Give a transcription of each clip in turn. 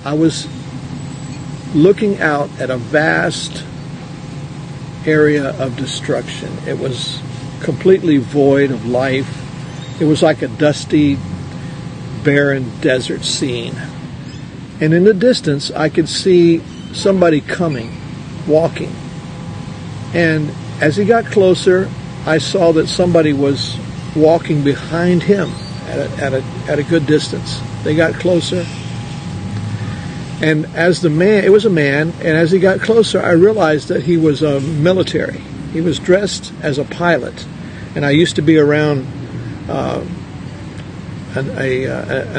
I was looking out at a vast area of destruction. It was completely void of life. It was like a dusty, barren desert scene. And in the distance, I could see somebody coming, walking. And as he got closer, I saw that somebody was walking behind him at a good distance. They got closer. And as the man, it was a man, and as he got closer, I realized that he was military. He was dressed as a pilot. And I used to be around a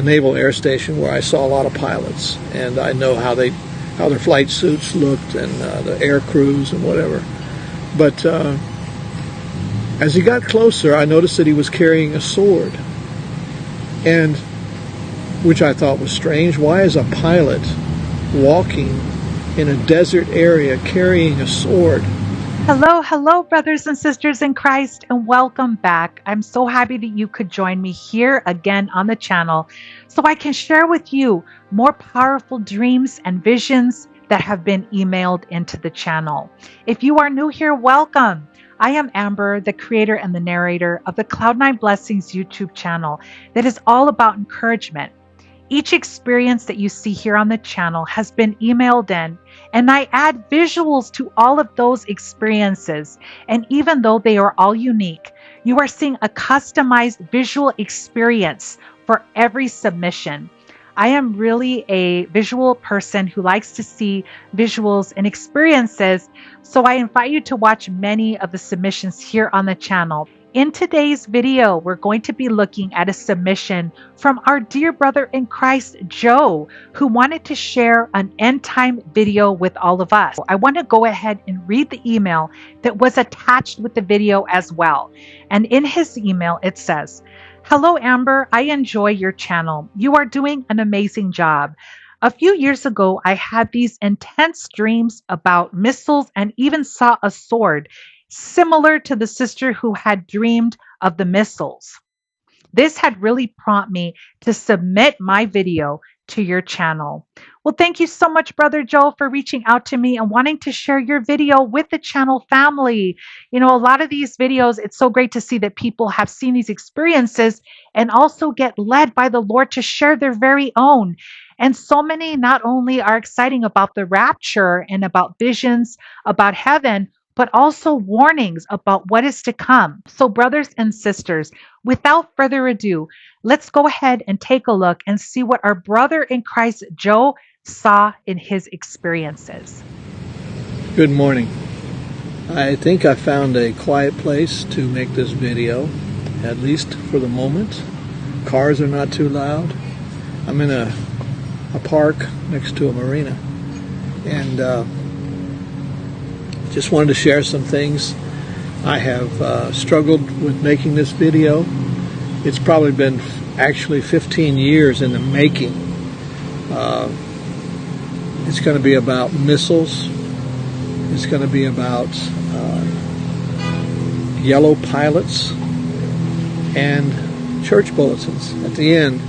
naval air station where I saw a lot of pilots, and I know how their flight suits looked, and the air crews and whatever. But as he got closer, I noticed that he was carrying a sword, and which I thought was strange. Why is a pilot walking in a desert area carrying a sword? Hello, brothers and sisters in Christ, and welcome back. I'm so happy that you could join me here again on the channel so I can share with you more powerful dreams and visions that have been emailed into the channel. If you are new here, welcome. I am Amber, the creator and the narrator of the Cloud9 Blessings YouTube channel that is all about encouragement. Each experience that you see here on the channel has been emailed in, and I add visuals to all of those experiences. And even though they are all unique, you are seeing a customized visual experience for every submission. I am really a visual person who likes to see visuals and experiences, so I invite you to watch many of the submissions here on the channel. In today's video, we're going to be looking at a submission from our dear brother in Christ, Joe, who wanted to share an end time video with all of us. I want to go ahead and read the email that was attached with the video as well. And in his email, it says, "Hello, Amber. I enjoy your channel. You are doing an amazing job. A few years ago, I had these intense dreams about missiles and even saw a sword similar to the sister who had dreamed of the missiles. This had really prompted me to submit my video to your channel." Well, thank you so much, Brother Joe, for reaching out to me and wanting to share your video with the channel family. You know, a lot of these videos, it's so great to see that people have seen these experiences and also get led by the Lord to share their very own. And so many not only are exciting about the rapture and about visions about heaven, but also warnings about what is to come. So brothers and sisters, without further ado, let's go ahead and take a look and see what our brother in Christ, Joe, saw in his experiences. Good morning. I think I found a quiet place to make this video, at least for the moment. Cars are not too loud. I'm in a park next to a marina, and just wanted to share some things. I have struggled with making this video. It's probably been actually 15 years in the making. It's going to be about missiles. It's going to be about yellow pilots and church bulletins. At the end,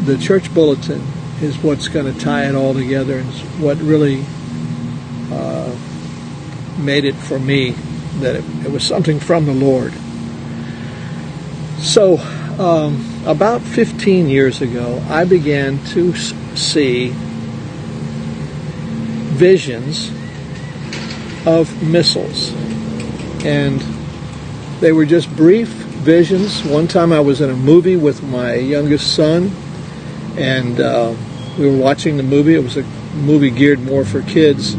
the church bulletin is what's going to tie it all together, and it's what really made it for me that it was something from the Lord. So about 15 years ago, I began to see visions of missiles, and they were just brief visions. One time I was in a movie with my youngest son, and we were watching the movie. It was a movie geared more for kids,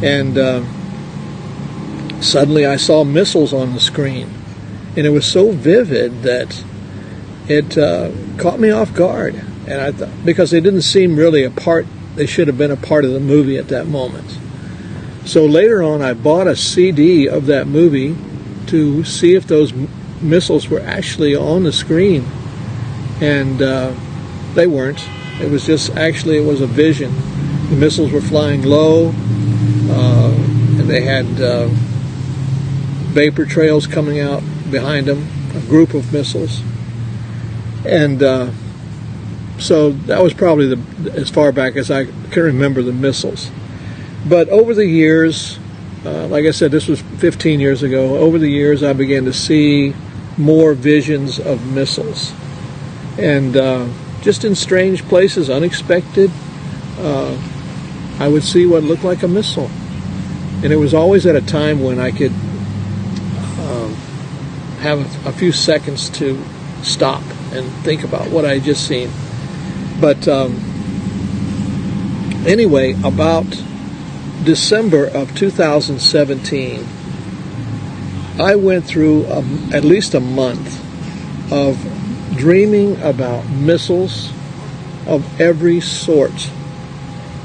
and suddenly I saw missiles on the screen, and it was so vivid that it caught me off guard. And I thought, because they didn't seem really a part, they should have been a part of the movie at that moment. So later on, I bought a CD of that movie to see if those missiles were actually on the screen, and they weren't. It was just, actually, it was a vision. The missiles were flying low, and they had vapor trails coming out behind them, a group of missiles. And So that was probably as far back as I can remember the missiles. But over the years, like I said, this was 15 years ago. Over the years, I began to see more visions of missiles. And just in strange places, unexpected, I would see what looked like a missile. And it was always at a time when I could have a few seconds to stop and think about what I had just seen. But anyway, about December of 2017, I went through at least a month of dreaming about missiles of every sort.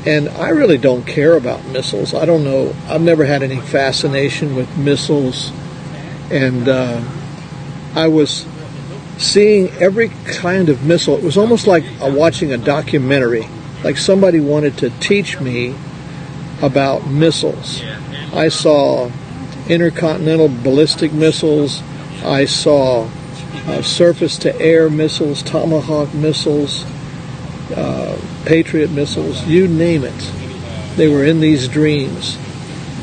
And I really don't care about missiles. I don't know. I've never had any fascination with missiles. And I was seeing every kind of missile. It was almost like watching a documentary, like somebody wanted to teach me about missiles. I saw intercontinental ballistic missiles. I saw surface-to-air missiles, Tomahawk missiles, Patriot missiles, you name it. They were in these dreams.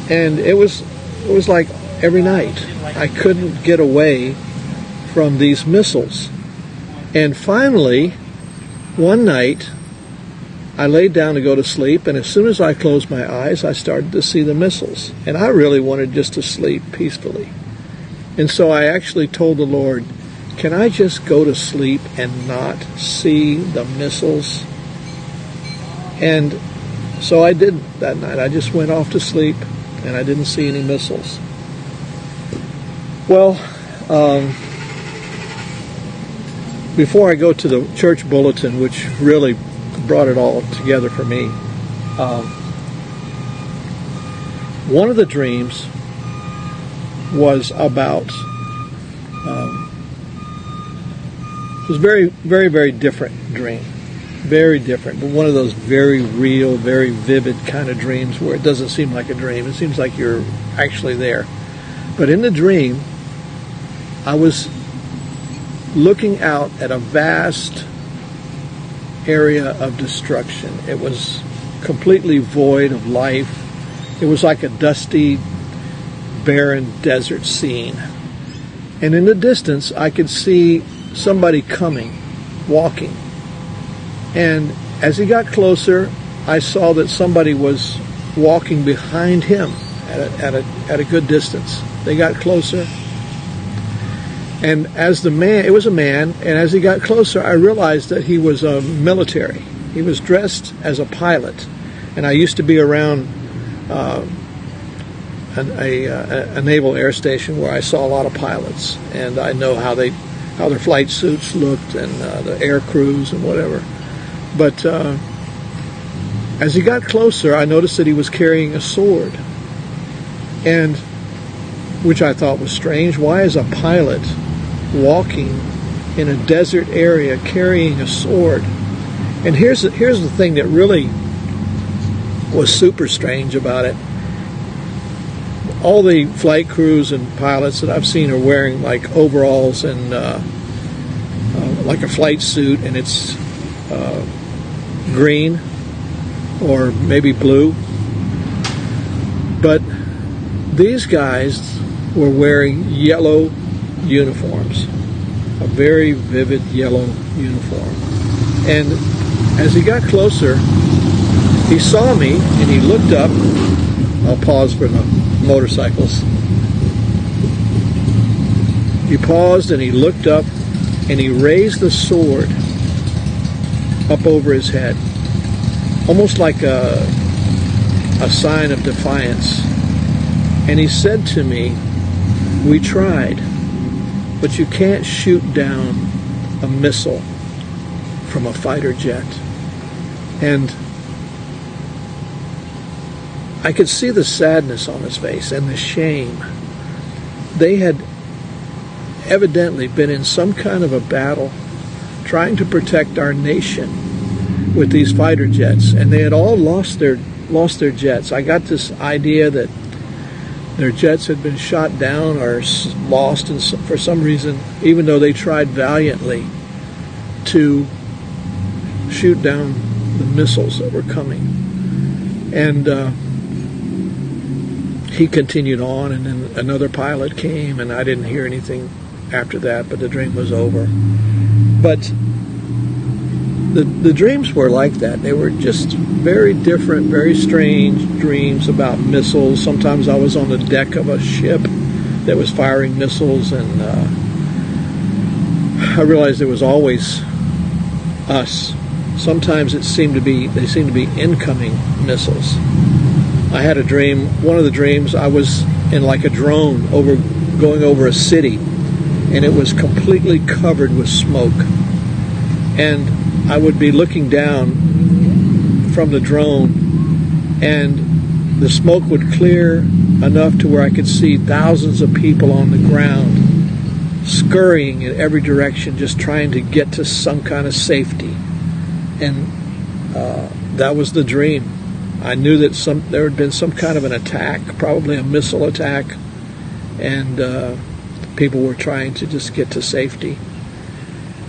And it was like every night. I couldn't get away from these missiles. And finally, one night, I laid down to go to sleep, and as soon as I closed my eyes, I started to see the missiles. And I really wanted just to sleep peacefully. And so I actually told the Lord, can I just go to sleep and not see the missiles? And so I didn't that night. I just went off to sleep, and I didn't see any missiles. Well, before I go to the church bulletin, which really brought it all together for me, one of the dreams was about, it was very, very, very different dream. Very different, but one of those very real, very vivid kind of dreams where it doesn't seem like a dream. It seems like you're actually there. But in the dream, I was looking out at a vast area of destruction. It was completely void of life. It was like a dusty, barren desert scene. And in the distance, I could see somebody coming, walking. And as he got closer, I saw that somebody was walking behind him at a good distance. They got closer. And as the man, it was a man, and as he got closer, I realized that he was military. He was dressed as a pilot. And I used to be around a naval air station where I saw a lot of pilots. And I know how their flight suits looked and the air crews and whatever. But as he got closer, I noticed that he was carrying a sword, and which I thought was strange. Why is a pilot walking in a desert area carrying a sword? And here's the thing that really was super strange about it. All the flight crews and pilots that I've seen are wearing like overalls and like a flight suit, and it's green or maybe blue. But these guys were wearing yellow uniforms, a very vivid yellow uniform. And as he got closer, he saw me and he looked up. I'll pause for the motorcycles. He paused and he looked up and he raised the sword up over his head, almost like a sign of defiance. And he said to me, "We tried, but you can't shoot down a missile from a fighter jet." And I could see the sadness on his face and the shame. They had evidently been in some kind of a battle trying to protect our nation with these fighter jets, and they had all lost their jets. I got this idea that their jets had been shot down or lost for some reason, even though they tried valiantly to shoot down the missiles that were coming. And he continued on, and then another pilot came, and I didn't hear anything after that, but the dream was over. But the dreams were like that. They were just very different, very strange dreams about missiles. Sometimes I was on the deck of a ship that was firing missiles, and I realized it was always us. Sometimes they seemed to be incoming missiles. I had a dream. One of the dreams, I was in like a drone going over a city, and it was completely covered with smoke. And I would be looking down from the drone, and the smoke would clear enough to where I could see thousands of people on the ground scurrying in every direction, just trying to get to some kind of safety. And that was the dream. I knew that there had been some kind of an attack, probably a missile attack, and people were trying to just get to safety.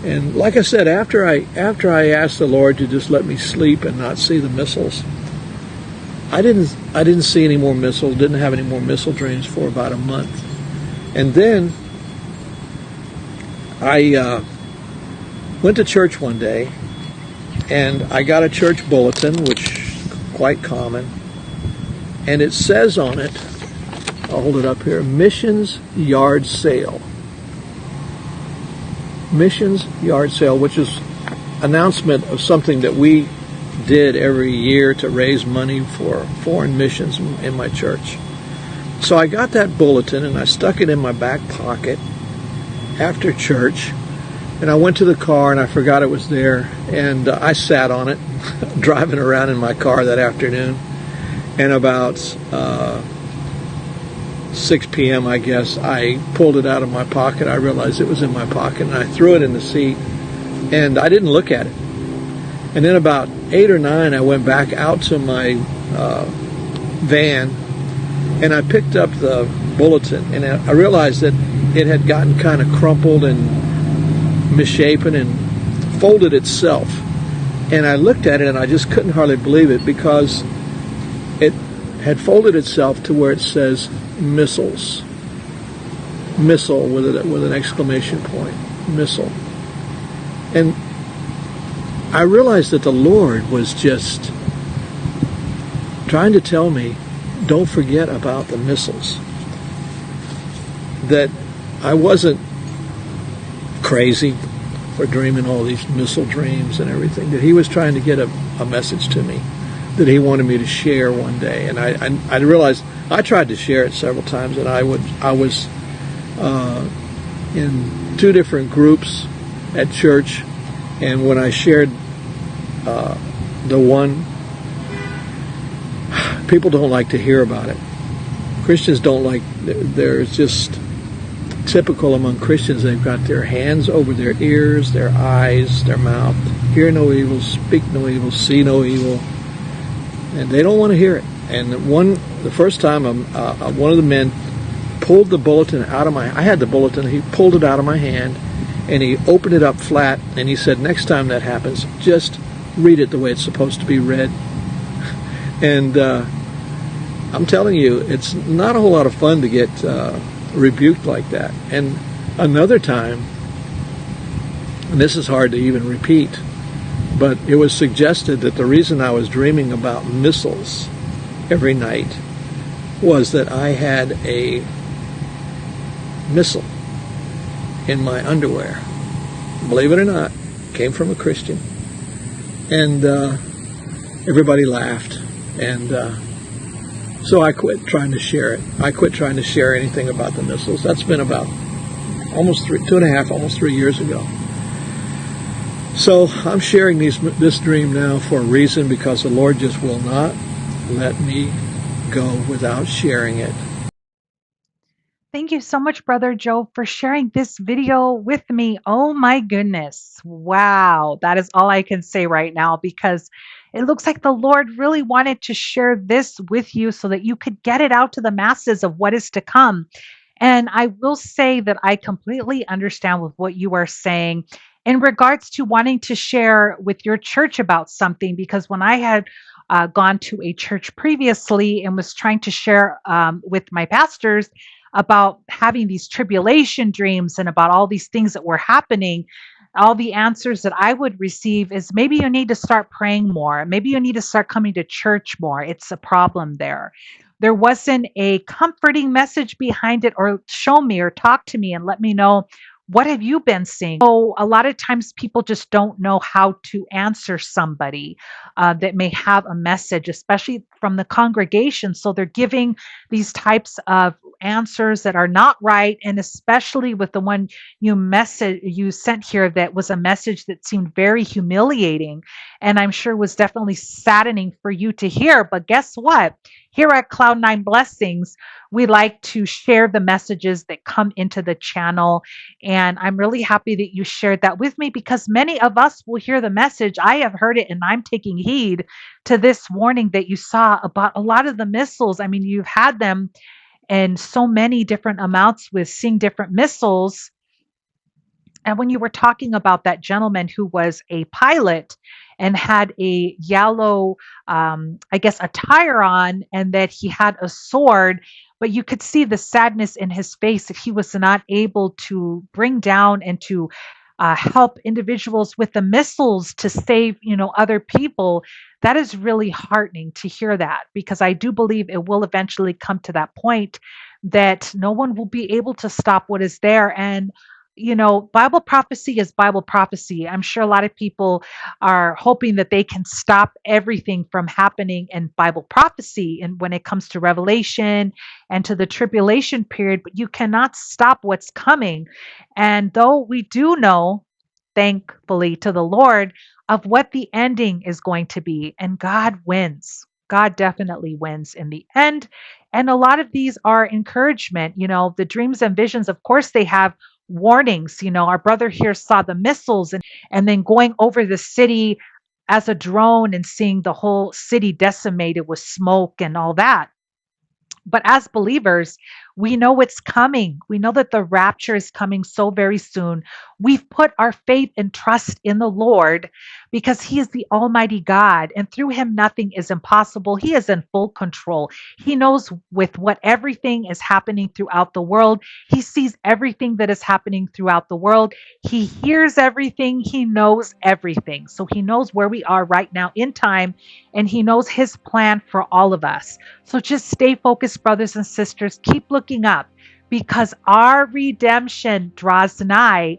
And like I said, after I asked the Lord to just let me sleep and not see the missiles, I didn't see any more missiles, didn't have any more missile dreams for about a month. And then I went to church one day, and I got a church bulletin, which is quite common, and it says on it, I'll hold it up here, Missions Yard Sale. Missions Yard Sale, which is announcement of something that we did every year to raise money for foreign missions in my church. So I got that bulletin, and I stuck it in my back pocket after church, and I went to the car, and I forgot it was there, and I sat on it driving around in my car that afternoon, and about 6 p.m., I guess, I pulled it out of my pocket. I realized it was in my pocket, and I threw it in the seat, and I didn't look at it. And then about 8 or 9, I went back out to my van, and I picked up the bulletin, and I realized that it had gotten kind of crumpled and misshapen and folded itself. And I looked at it, and I just couldn't hardly believe it, because it had folded itself to where it says missiles. Missile with an exclamation point. Missile. And I realized that the Lord was just trying to tell me, don't forget about the missiles. That I wasn't crazy for dreaming all these missile dreams and everything. That He was trying to get a message to me that He wanted me to share one day. And I realized I tried to share it several times, and I was in 2 different groups at church, and when I shared the one, people don't like to hear about it. Christians don't like. There's just typical among Christians. They've got their hands over their ears, their eyes, their mouth. Hear no evil, speak no evil, see no evil, and they don't want to hear it. And the first time, one of the men pulled the bulletin out of I had the bulletin, he pulled it out of my hand, and he opened it up flat, and he said, next time that happens, just read it the way it's supposed to be read. And I'm telling you, it's not a whole lot of fun to get rebuked like that. And another time, and this is hard to even repeat, but it was suggested that the reason I was dreaming about missiles every night was that I had a missile in my underwear. Believe it or not, came from a Christian. And everybody laughed. And so I quit trying to share it. I quit trying to share anything about the missiles. That's been about almost 3 years ago. So I'm sharing this dream now for a reason, because the Lord just will not let me go without sharing it. Thank you so much, Brother Joe, for sharing this video with me. Oh my goodness. Wow. That is all I can say right now, because it looks like the Lord really wanted to share this with you so that you could get it out to the masses of what is to come. And I will say that I completely understand with what you are saying. in regards to wanting to share with your church about something, because when I had gone to a church previously and was trying to share with my pastors about having these tribulation dreams and about all these things that were happening, all the answers that I would receive is maybe you need to start praying more. Maybe you need to start coming to church more. It's a problem there. There wasn't a comforting message behind it, or show me or talk to me and let me know, what have you been seeing? So a lot of times people just don't know how to answer somebody that may have a message, especially from the congregation. So they're giving these types of answers that are not right, and especially with the one you sent here, that was a message that seemed very humiliating, and I'm sure was definitely saddening for you to hear. But guess what? Here at Cloud9 Blessings, we like to share the messages that come into the channel. And I'm really happy that you shared that with me, because many of us will hear the message. I have heard it, and I'm taking heed to this warning that you saw about a lot of the missiles. I mean, you've had them in so many different amounts with seeing different missiles. And when you were talking about that gentleman who was a pilot and had a yellow, I guess, attire on, and that he had a sword, but you could see the sadness in his face that he was not able to bring down and to help individuals with the missiles to save, other people. That is really heartening to hear that, because I do believe it will eventually come to that point that no one will be able to stop what is there. And Bible prophecy is Bible prophecy. I'm sure a lot of people are hoping that they can stop everything from happening in Bible prophecy and when it comes to Revelation and to the tribulation period, but you cannot stop what's coming. And though we do know, thankfully to the Lord, of what the ending is going to be, and God wins. God definitely wins in the end. And a lot of these are encouragement. The dreams and visions, of course, they have warnings. Our brother here saw the missiles, and then going over the city as a drone and seeing the whole city decimated with smoke and all that. But as believers, we know it's coming. We know that the rapture is coming so very soon. We've put our faith and trust in the Lord because He is the Almighty God, and through Him, nothing is impossible. He is in full control. He knows with what everything is happening throughout the world. He sees everything that is happening throughout the world. He hears everything. He knows everything. So He knows where we are right now in time, and He knows His plan for all of us. So just stay focused, brothers and sisters. Keep looking up, because our redemption draws nigh.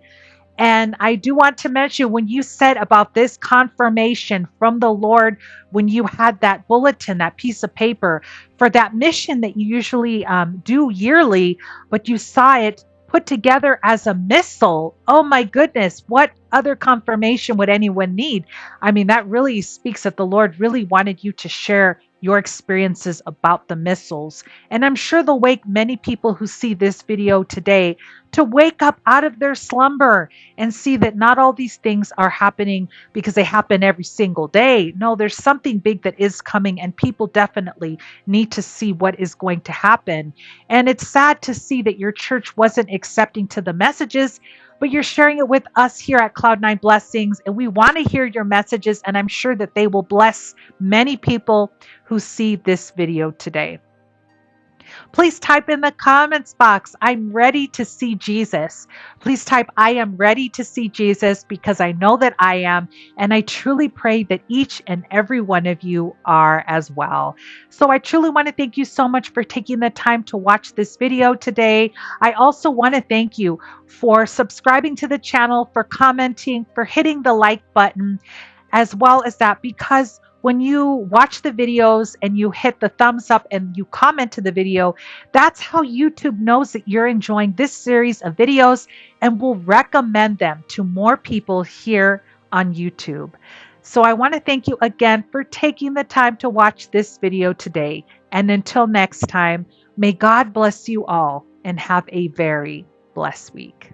And I do want to mention, when you said about this confirmation from the Lord, when you had that bulletin, that piece of paper for that mission that you usually do yearly, but you saw it put together as a missile. Oh my goodness, what other confirmation would anyone need? I mean, that really speaks that the Lord really wanted you to share your experiences about the missiles. And I'm sure they'll wake many people who see this video today to wake up out of their slumber and see that not all these things are happening because they happen every single day. No, there's something big that is coming, and people definitely need to see what is going to happen. And it's sad to see that your church wasn't accepting to the messages, but you're sharing it with us here at Cloud9 Blessings, and we want to hear your messages, and I'm sure that they will bless many people who see this video today. Please type in the comments box, I'm ready to see Jesus. Please type, I am ready to see Jesus, because I know that I am, and I truly pray that each and every one of you are as well. So I truly want to thank you so much for taking the time to watch this video today. I also want to thank you for subscribing to the channel, for commenting, for hitting the like button, as well as that, because when you watch the videos and you hit the thumbs up and you comment to the video, that's how YouTube knows that you're enjoying this series of videos and will recommend them to more people here on YouTube. So I want to thank you again for taking the time to watch this video today. And until next time, may God bless you all and have a very blessed week.